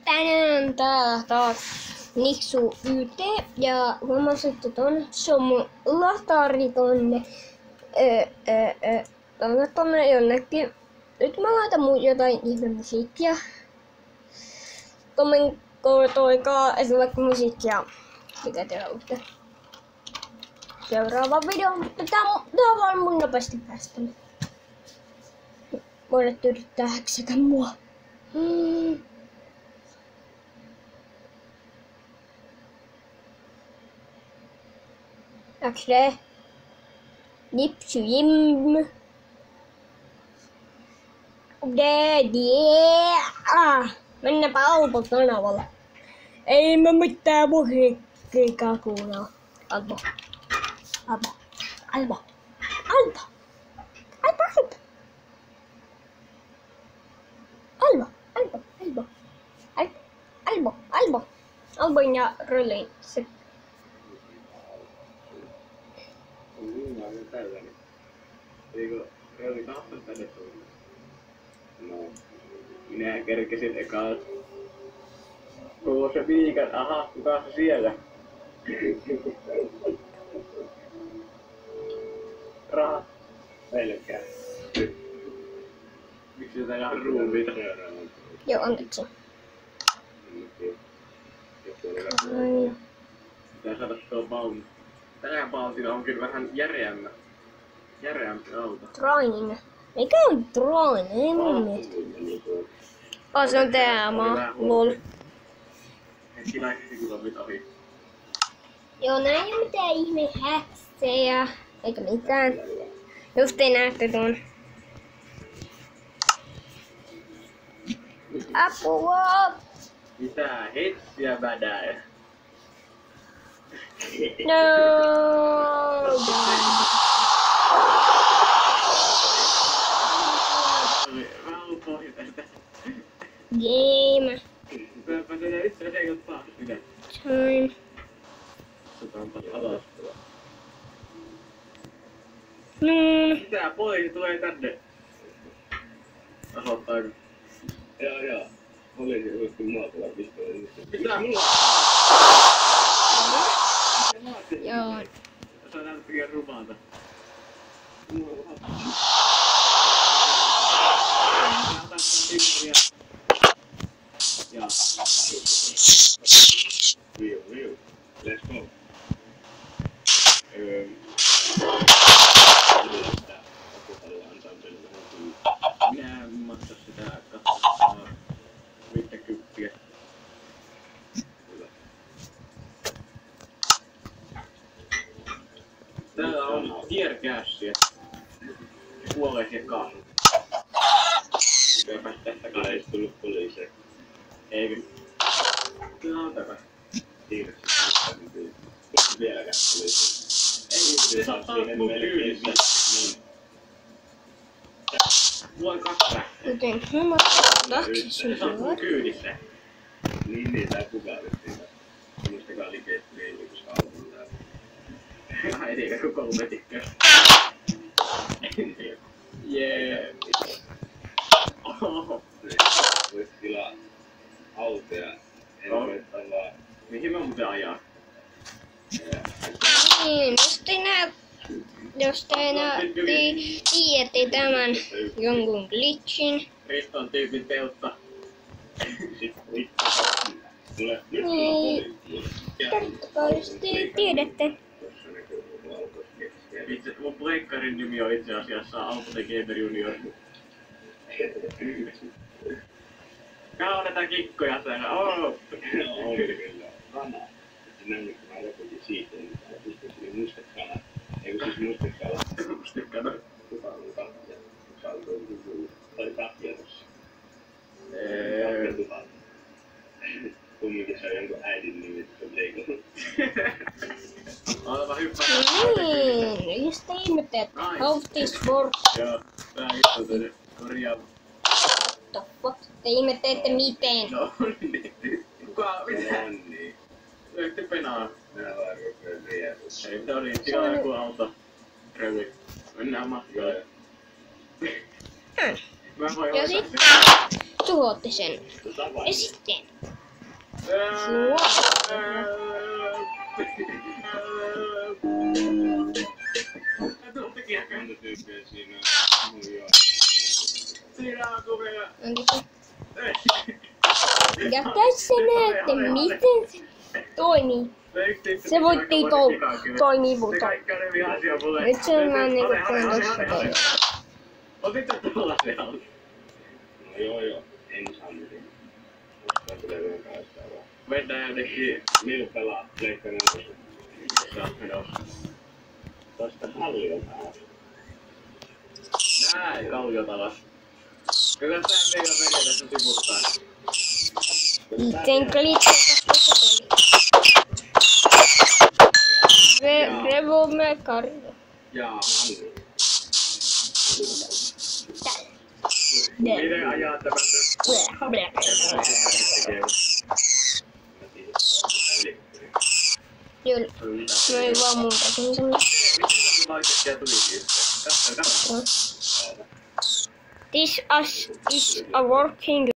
tänään täällä taas Niksu YT ja huomasitte ton, se on mun latari tonne jonnekin. Nyt mä laitan jotain ihme musiikkia. Kommentoikaa esimerkiksi musiikkia, mikä te haluatte. Seuraava video, mutta tää on vaan mun nopeasti päästänyt. Voidat yrittää häksätä mua. XD Nipsy Jim Mennäänpä Alpo kanavalle. Ei mä mitään musiikkia kuunnella. Alpo. Albon ja Röllin. Tällainen. Eikö Rölli tahto tänne tulla? No, minä kerkesin ekaan koko se viikan. Aha, kuka se siellä? Raha. Pelkkää. Miksi täällä on ruumiita? Joo, anteeksi. Pitää saada tuo vaunu. Tänään Baltilla on kyllä vähän järeämpi auto. Train. Mikä on Train? Ei mun mielestä. Se on teema. Lol. Hetkiläisesti kun on ohi. Joo, nää ei oo mitään ihme häksejä. Eikä mitään. Just ei näette tuon. Apua! Mitä hetsiä vädää? No. Game. Mä tein itse asiassa ei taas mitä. Time. Otetaanpa alas. No. Mitä poliisi tulee tänne? Tasoittaako? Joo. Poliisi otti maatella pistoolin. Mitä mulla? Joo. Sä näytät liian rumaata. Ja. Real. Let's go. Minä en maksa sitä 250. Täällä on tierkässiä. Kuolee siihen kaasuun. Eipä tästä kai ei tullut poliiseja. Eikö? Kyllä on tämä. Kiitos. Vieläkään poliiseja. Ei, se saattaa olla mun kyydissä. Niin. Vuoi 2 lähtee. Miten mä taksi Se on mun kyydissä. Niin, tää kukaan nyt siinä. Muistakaa liikettiin yksi auton täällä. Ai eikä kun 3 tikkaa. Jee. Oho. Voit tilaa autoja. En voi tavallaan. Mihin mä muuten ajaa? Niin, jos te tiedätte tämän jonkun glitchin. Riston tyypin teutta. Niin, kertokaa jos te tiedätte. Itse, mun pleikkarin nimi on itse asiassa Alpute Gamer Junior. Kaunetaan kikkoja täällä. On kyllä. Kana. Näin kun mä loputin siitä, niin tuli mustekala. Eikö siis mustekala? Mustekala. Kuka on kahtia? Kuka on tai kahtia tossa? Kahtia. Kumminkin se on jonkun äidin nimi, se on leikannut. Oleva hyppää. Niin, just ihmettä, että how this works. Joo, tää istuu tänne korjaava. What the fuck? Te ihmetteette miten. No niin. Kuka? Mitä? Niin. Löytti penaa. Nää vaan rupeaa vielä. Ei se oli tilaa joku auto. Rövi. Mennään matkaan. Mä voin Ja ottaa sitten tuhoatte sen. Ja sitten. Ja tässä näette, miten se toimii. Se voitti toimii, mutta nyt se on vähän niinku kuin tossa toimii. Otitko tuolla se on? No joo. En saa mitään. Ostaa kyllä yhden päästä vaan. Mennään jonnekin. Millä pelaa Pleikkari 4? Saat menossa. Tosta Halliotaan. Näin, Kalliotalas. Kyllä tää meillä menee tässä tiputtaa. Sen klitsestä Revomme Karjo. Jaa. Miten ajaa tämän nyt? Kyllä. No ei vaan muuta kuin semmoista. Miten markettia tuli siitä? Katso. This is a working